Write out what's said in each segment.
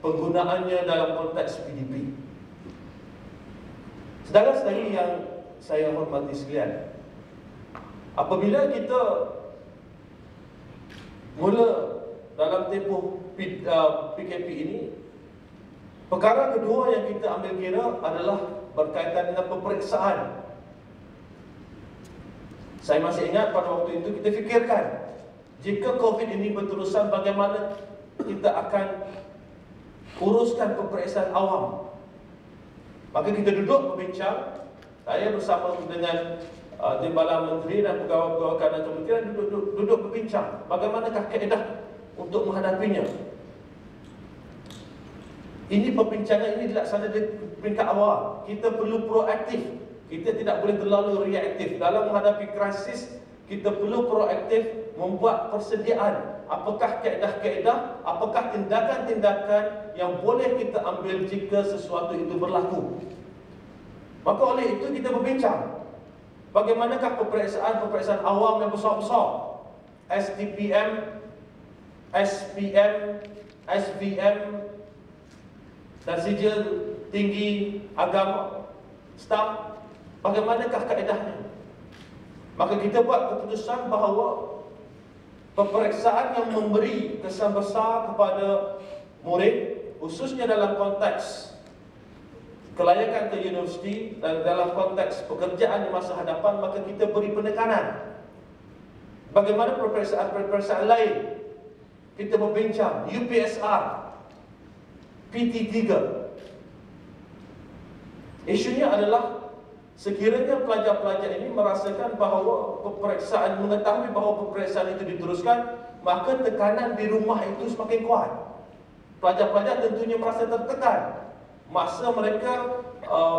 penggunaannya dalam konteks PDP. Saudara-saudari yang saya hormati sekalian, apabila kita mula dalam tempoh PKP ini, perkara kedua yang kita ambil kira adalah berkaitan dengan peperiksaan. Saya masih ingat pada waktu itu kita fikirkan, jika COVID ini berterusan, bagaimana kita akan uruskan peperiksaan awam. Maka kita duduk berbincang, saya bersama dengan Timbalan Menteri dan pegawai-pegawai kanan kementerian duduk berbincang bagaimanakah kaedah untuk menghadapinya. Ini perbincangan ini dilaksanakan di peringkat awal. Kita perlu proaktif. Kita tidak boleh terlalu reaktif. Dalam menghadapi krisis, kita perlu proaktif membuat persediaan. Apakah kaedah-kaedah, apakah tindakan-tindakan yang boleh kita ambil jika sesuatu itu berlaku. Maka oleh itu kita berbincang, bagaimanakah peperiksaan awam yang besar-besar, STPM, SPM, SVM, dan sijil tinggi agama, staf, bagaimanakah kaedahnya. Maka kita buat keputusan bahawa peperiksaan yang memberi kesan besar kepada murid, khususnya dalam konteks kelayakan ke universiti dan dalam konteks pekerjaan di masa hadapan, maka kita beri penekanan. Bagaimana peperiksaan lain? Kita berbincang UPSR, PT3. Isunya adalah sekiranya pelajar-pelajar ini merasakan bahawa peperiksaan, mengetahui bahawa peperiksaan itu diteruskan, maka tekanan di rumah itu semakin kuat. Pelajar-pelajar tentunya merasa tertekan. Masa mereka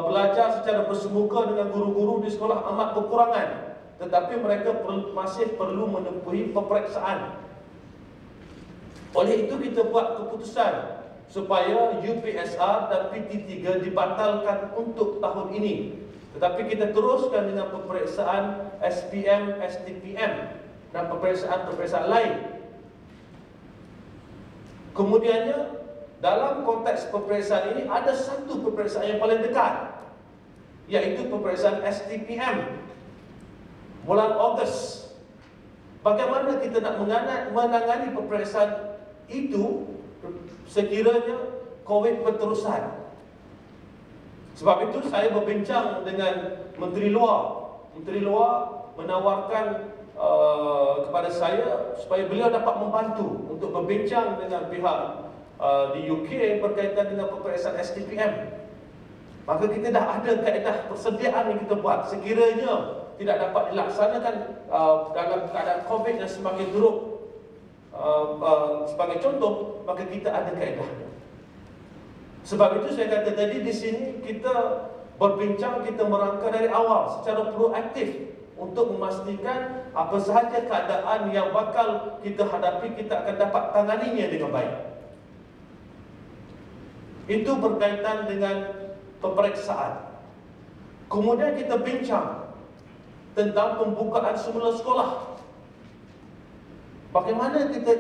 belajar secara bersemuka dengan guru-guru di sekolah amat berkurangan, tetapi mereka masih perlu menempuhi peperiksaan. Oleh itu kita buat keputusan supaya UPSR dan PT3 dibatalkan untuk tahun ini, tetapi kita teruskan dengan peperiksaan SPM, STPM dan peperiksaan lain. Kemudiannya, dalam konteks peperiksaan ini ada satu peperiksaan yang paling dekat, iaitu peperiksaan STPM bulan Ogos. Bagaimana kita nak menangani peperiksaan itu sekiranya COVID berterusan? Sebab itu saya berbincang dengan Menteri Luar. Menteri Luar menawarkan kepada saya supaya beliau dapat membantu untuk berbincang dengan pihak di UK berkaitan dengan peperiksaan STPM. Maka kita dah ada kaedah persediaan yang kita buat. Sekiranya tidak dapat dilaksanakan dalam keadaan COVID yang semakin teruk, sebagai contoh, maka kita ada kaedahnya. Sebab itu saya kata tadi, di sini kita berbincang, kita merangka dari awal secara proaktif untuk memastikan apa sahaja keadaan yang bakal kita hadapi, kita akan dapat tanganinya dengan baik. Itu berkaitan dengan peperiksaan. Kemudian kita bincang tentang pembukaan semula sekolah. Bagaimana kita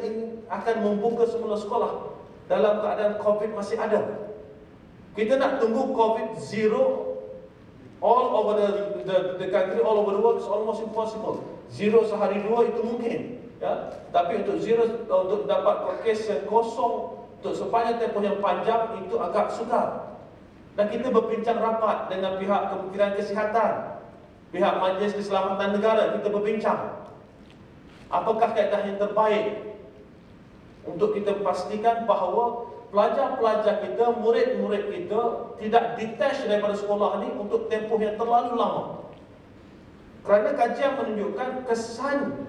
akan membuka semula sekolah dalam keadaan COVID masih ada? Kita nak tunggu COVID zero all over the country, all over the world is almost impossible. Zero sehari dua itu mungkin, ya. Tapi untuk zero, untuk dapat kes yang kosong untuk sepanjang tempoh yang panjang, itu agak sukar. Dan kita berbincang rapat dengan pihak Kementerian Kesihatan, pihak Majlis Keselamatan Negara. Kita berbincang apakah kaedah yang terbaik untuk kita pastikan bahawa pelajar-pelajar kita, murid-murid kita tidak detach daripada sekolah ini untuk tempoh yang terlalu lama. Kerana kajian menunjukkan kesan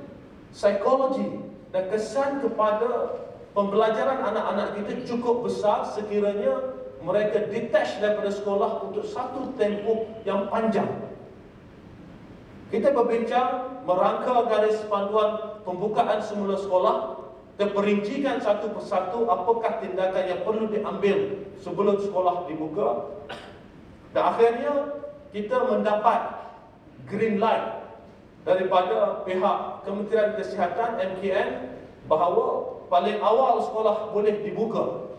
psikologi dan kesan kepada pembelajaran anak-anak kita cukup besar sekiranya mereka detach daripada sekolah untuk satu tempoh yang panjang. Kita berbincang, merangka garis panduan pembukaan semula sekolah, terperincikan satu persatu apakah tindakan yang perlu diambil sebelum sekolah dibuka. Dan akhirnya kita mendapat green light daripada pihak Kementerian Kesihatan, MKN, bahawa paling awal sekolah boleh dibuka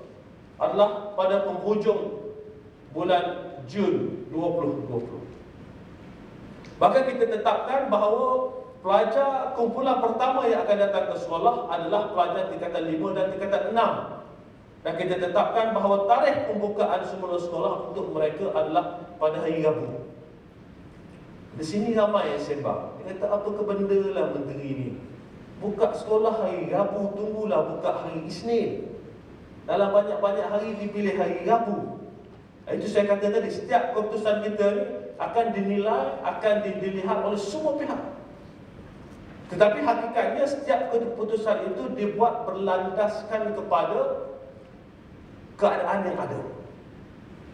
adalah pada penghujung bulan Jun 2020. Maka kita tetapkan bahawa pelajar kumpulan pertama yang akan datang ke sekolah adalah pelajar tingkatan 5 dan tingkatan 6. Dan kita tetapkan bahawa tarikh pembukaan semula sekolah untuk mereka adalah pada hari Rabu. Di sini ramai yang sembang. Dia kata, apa ke benda lah menteri ni? Buka sekolah hari Rabu, tunggulah buka hari Isnin. Dalam banyak-banyak hari dipilih hari Rabu. Itu saya kata tadi, setiap keputusan kita ni akan dinilai, akan dilihat oleh semua pihak. Tetapi hakikatnya setiap keputusan itu dibuat berlandaskan kepada keadaan yang ada.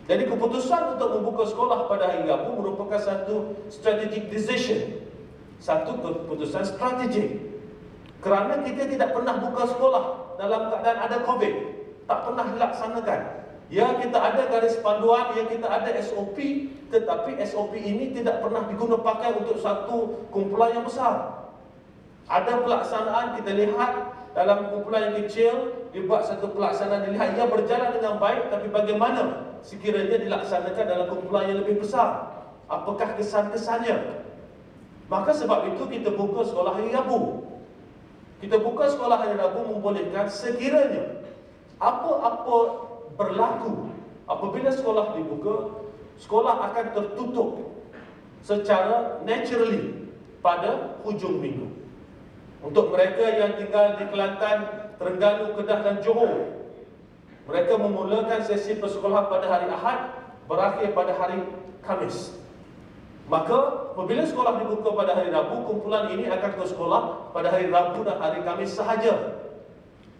Jadi keputusan untuk membuka sekolah pada hari Rabu merupakan satu strategic decision, satu keputusan strategik. Kerana kita tidak pernah buka sekolah dalam keadaan ada COVID, tak pernah dilaksanakan. Ya, kita ada garis panduan, ya kita ada SOP, tetapi SOP ini tidak pernah digunakan pakai untuk satu kumpulan yang besar. Ada pelaksanaan, kita lihat dalam kumpulan yang kecil, dibuat satu pelaksanaan, dilihat ia berjalan dengan baik, tapi bagaimana sekiranya dilaksanakan dalam kumpulan yang lebih besar? Apakah kesan-kesannya? Maka sebab itu kita buka sekolah hari Rabu. Kita buka sekolah hari Rabu membolehkan sekiranya apa-apa berlaku apabila sekolah dibuka, sekolah akan tertutup secara naturally pada hujung minggu. Untuk mereka yang tinggal di Kelantan, Terengganu, Kedah dan Johor, mereka memulakan sesi persekolahan pada hari Ahad, berakhir pada hari Khamis. Maka apabila sekolah dibuka pada hari Rabu, kumpulan ini akan ke sekolah pada hari Rabu dan hari Khamis sahaja.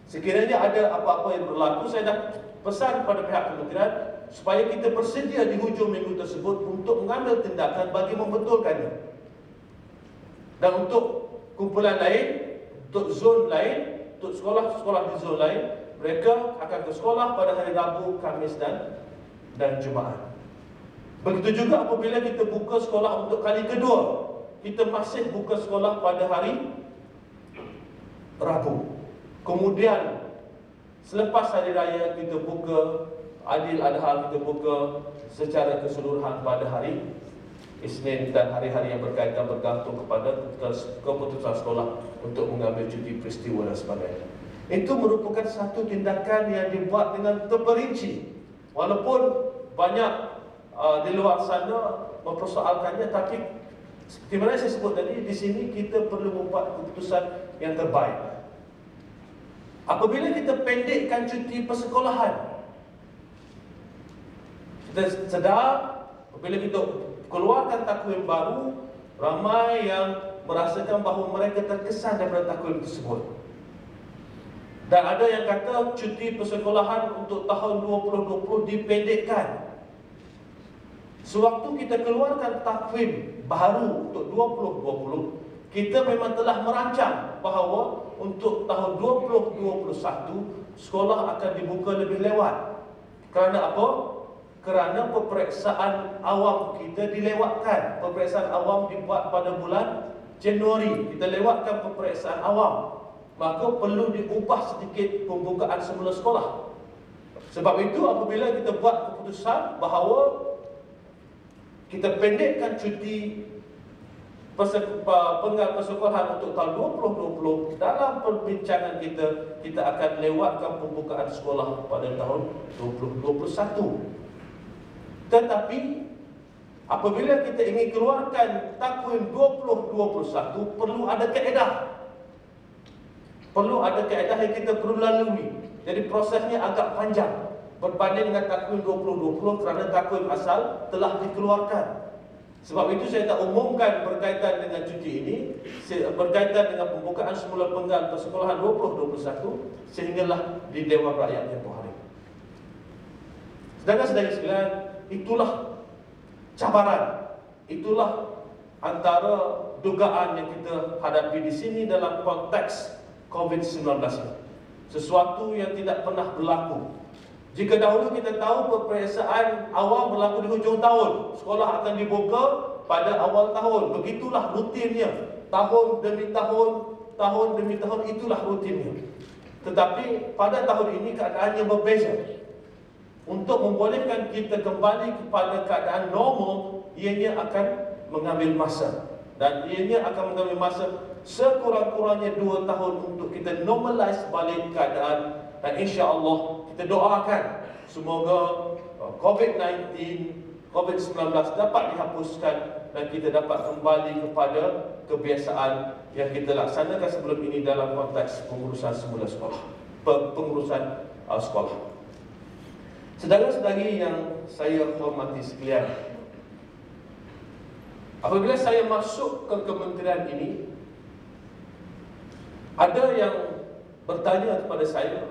Sekiranya ada apa-apa yang berlaku, saya dah pesan kepada pihak kementerian supaya kita bersedia di hujung minggu tersebut untuk mengambil tindakan bagi membetulkannya. Dan untuk kumpulan lain, untuk zon lain, untuk sekolah-sekolah di zon lain, mereka akan ke sekolah pada hari Rabu, Khamis dan Jumaat. Begitu juga apabila kita buka sekolah untuk kali kedua, kita masih buka sekolah pada hari Rabu. Kemudian selepas hari raya kita buka Adil Adha, kita buka secara keseluruhan pada hari Isnin dan hari-hari yang berkaitan bergantung kepada keputusan sekolah untuk mengambil cuti peristiwa dan sebagainya. Itu merupakan satu tindakan yang dibuat dengan terperinci. Walaupun banyak di luar sana mempersoalkannya, tapi seperti mana saya sebut tadi, di sini kita perlu membuat keputusan yang terbaik. Apabila kita pendekkan cuti persekolahan, kita sedar apabila kita keluarkan takwim baru, ramai yang merasakan bahawa mereka terkesan daripada takwim tersebut. Dan ada yang kata cuti persekolahan untuk tahun 2020 dipendekkan. Sewaktu kita keluarkan takwim baru untuk 2020, kita memang telah merancang bahawa untuk tahun 2021 sekolah akan dibuka lebih lewat. Kerana apa? Kerana peperiksaan awam kita dilewatkan. Peperiksaan awam dibuat pada bulan Januari. Kita lewatkan peperiksaan awam. Maka perlu diubah sedikit pembukaan semula sekolah. Sebab itu apabila kita buat keputusan bahawa kita pendekkan cuti penggal persekolahan untuk tahun 2020, dalam perbincangan kita akan lewatkan pembukaan sekolah pada tahun 2021. Tetapi apabila kita ingin keluarkan takwim 2021, perlu ada kaedah. Perlu ada kaedah yang kita perlu lalui. Jadi prosesnya agak panjang berbanding dengan takwim 2020 kerana takwim asal telah dikeluarkan. Sebab itu saya tak umumkan berkaitan dengan cuti ini, berkaitan dengan pembukaan semula penggal persekolahan 2021 sehinggalah di Dewan Rakyat tempoh hari. Sedangkan saudara sekalian, itulah cabaran, itulah antara dugaan yang kita hadapi di sini dalam konteks COVID-19 ini. Sesuatu yang tidak pernah berlaku. Jika dahulu kita tahu peperiksaan awal berlaku di hujung tahun, sekolah akan dibuka pada awal tahun. Begitulah rutinnya. Tahun demi tahun, tahun demi tahun, itulah rutinnya. Tetapi pada tahun ini keadaannya berbeza. untuk membolehkan kita kembali kepada keadaan normal, ianya akan mengambil masa. Dan ianya akan mengambil masa sekurang-kurangnya 2 tahun untuk kita normalize balik keadaan. Dan insya-Allah kita doakan semoga COVID-19, COVID-19 dapat dihapuskan dan kita dapat kembali kepada kebiasaan yang kita laksanakan sebelum ini dalam konteks pengurusan semula sekolah, pengurusan sekolah. Saudara-saudari yang saya hormati sekalian, apabila saya masuk ke kementerian ini, ada yang bertanya kepada saya,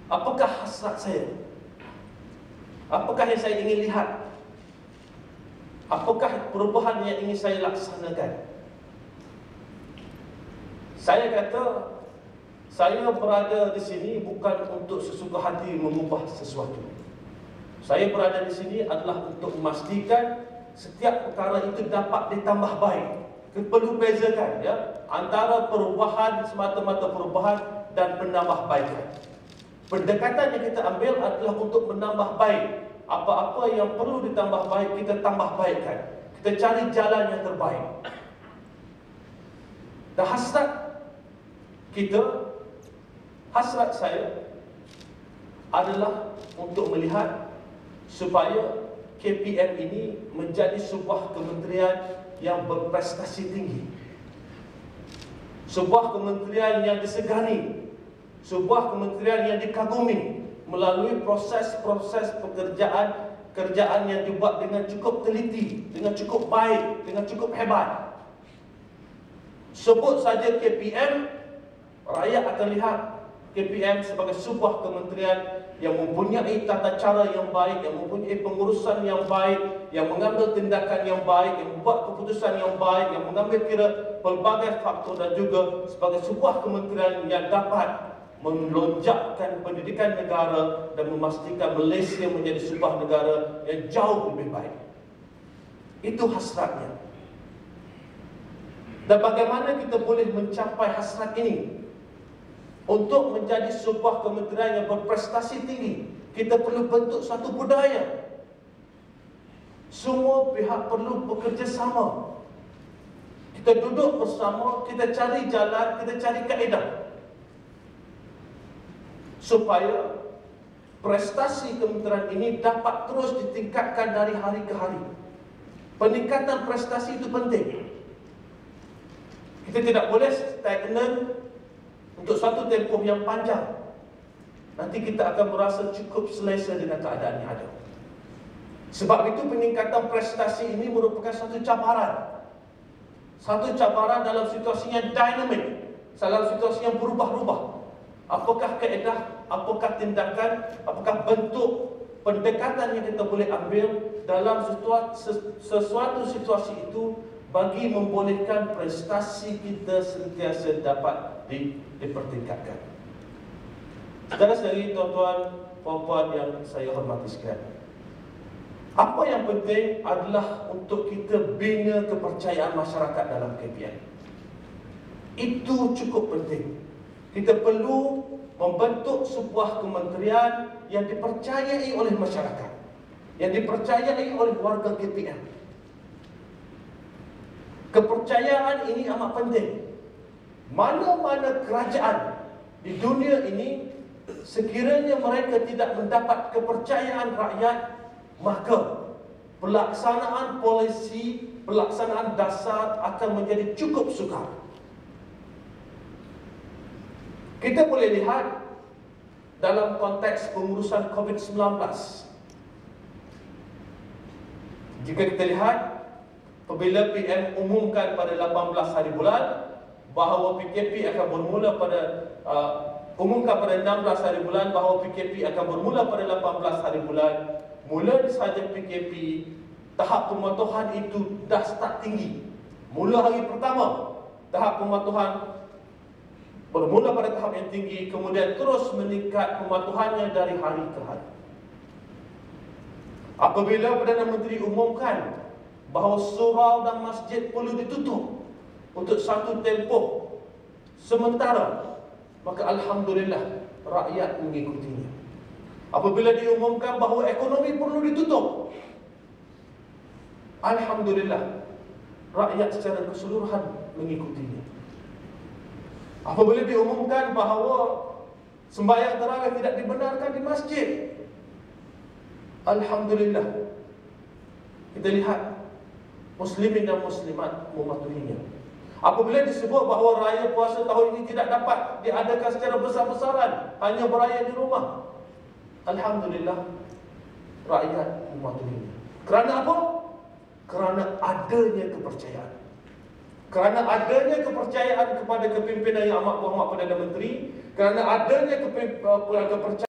apakah hasrat saya? Apakah yang saya ingin lihat? Apakah perubahan yang ingin saya laksanakan? Saya kata, saya berada di sini bukan untuk sesuka hati mengubah sesuatu. Saya berada di sini adalah untuk memastikan setiap perkara itu dapat ditambah baik. Perlu bezakan ya antara perubahan semata-mata perubahan dan penambahbaikan. Pendekatan yang kita ambil adalah untuk menambah baik. Apa-apa yang perlu ditambah baik, kita tambah baikkan. Kita cari jalan yang terbaik. Dan hasrat kita, hasrat saya adalah untuk melihat supaya KPM ini menjadi sebuah kementerian yang berprestasi tinggi. Sebuah kementerian yang disegani, sebuah kementerian yang dikagumi melalui proses-proses kerjaan yang dibuat dengan cukup teliti, dengan cukup baik, dengan cukup hebat. Sebut saja KPM, rakyat akan lihat KPM sebagai sebuah kementerian yang mempunyai tata cara yang baik, yang mempunyai pengurusan yang baik, yang mengambil tindakan yang baik, yang membuat keputusan yang baik, yang mengambil kira pelbagai faktor, dan juga sebagai sebuah kementerian yang dapat melonjakkan pendidikan negara dan memastikan Malaysia menjadi sebuah negara yang jauh lebih baik. Itu hasratnya. Dan bagaimana kita boleh mencapai hasrat ini? Untuk menjadi sebuah kementerian yang berprestasi tinggi, kita perlu bentuk satu budaya. Semua pihak perlu bekerjasama. Kita duduk bersama, kita cari jalan, kita cari kaedah supaya prestasi kementerian ini dapat terus ditingkatkan dari hari ke hari. Peningkatan prestasi itu penting. Kita tidak boleh stagnan untuk satu tempoh yang panjang. Nanti kita akan merasa cukup selesa dengan keadaan yang ada. Sebab itu peningkatan prestasi ini merupakan satu cabaran. Satu cabaran dalam situasi yang dinamik, dalam situasi yang berubah-ubah. Apakah kaedah, apakah tindakan, apakah bentuk pendekatan yang kita boleh ambil dalam sesuatu situasi itu bagi membolehkan prestasi kita sentiasa dapat dipertingkatkan. Saudara-saudari, tuan-tuan, puan-puan yang saya hormati sekalian, apa yang penting adalah untuk kita bina kepercayaan masyarakat dalam KPM. Itu cukup penting. Kita perlu membentuk sebuah kementerian yang dipercayai oleh masyarakat, yang dipercayai oleh warga KPM. Kepercayaan ini amat penting. Mana-mana kerajaan di dunia ini, sekiranya mereka tidak mendapat kepercayaan rakyat, maka pelaksanaan polisi, pelaksanaan dasar akan menjadi cukup sukar. Kita boleh lihat dalam konteks pengurusan COVID-19. Jika kita lihat, apabila PM umumkan pada 18 hari bulan bahawa PKP akan bermula pada umumkan pada 16 hari bulan bahawa PKP akan bermula pada 18 hari bulan, mula saja PKP, tahap pematuhan itu dah start tinggi. Mula hari pertama, tahap pematuhan bermula pada tahap yang tinggi, kemudian terus meningkat pematuhannya dari hari ke hari. Apabila Perdana Menteri umumkan bahawa surau dan masjid perlu ditutup untuk satu tempoh sementara, maka alhamdulillah rakyat mengikutinya. Apabila diumumkan bahawa ekonomi perlu ditutup, alhamdulillah, rakyat secara keseluruhan mengikutinya. Apabila diumumkan bahawa sembahyang tarawih tidak dibenarkan di masjid, alhamdulillah, kita lihat muslimin dan muslimat mematuhinya. Apabila disebut bahawa raya puasa tahun ini tidak dapat diadakan secara besar-besaran, hanya beraya di rumah, alhamdulillah, rakyat mematuhinya. Kerana apa? Kerana adanya kepercayaan. Kerana adanya kepercayaan kepada kepimpinan yang amat berhormat Perdana Menteri, kerana adanya kepercayaan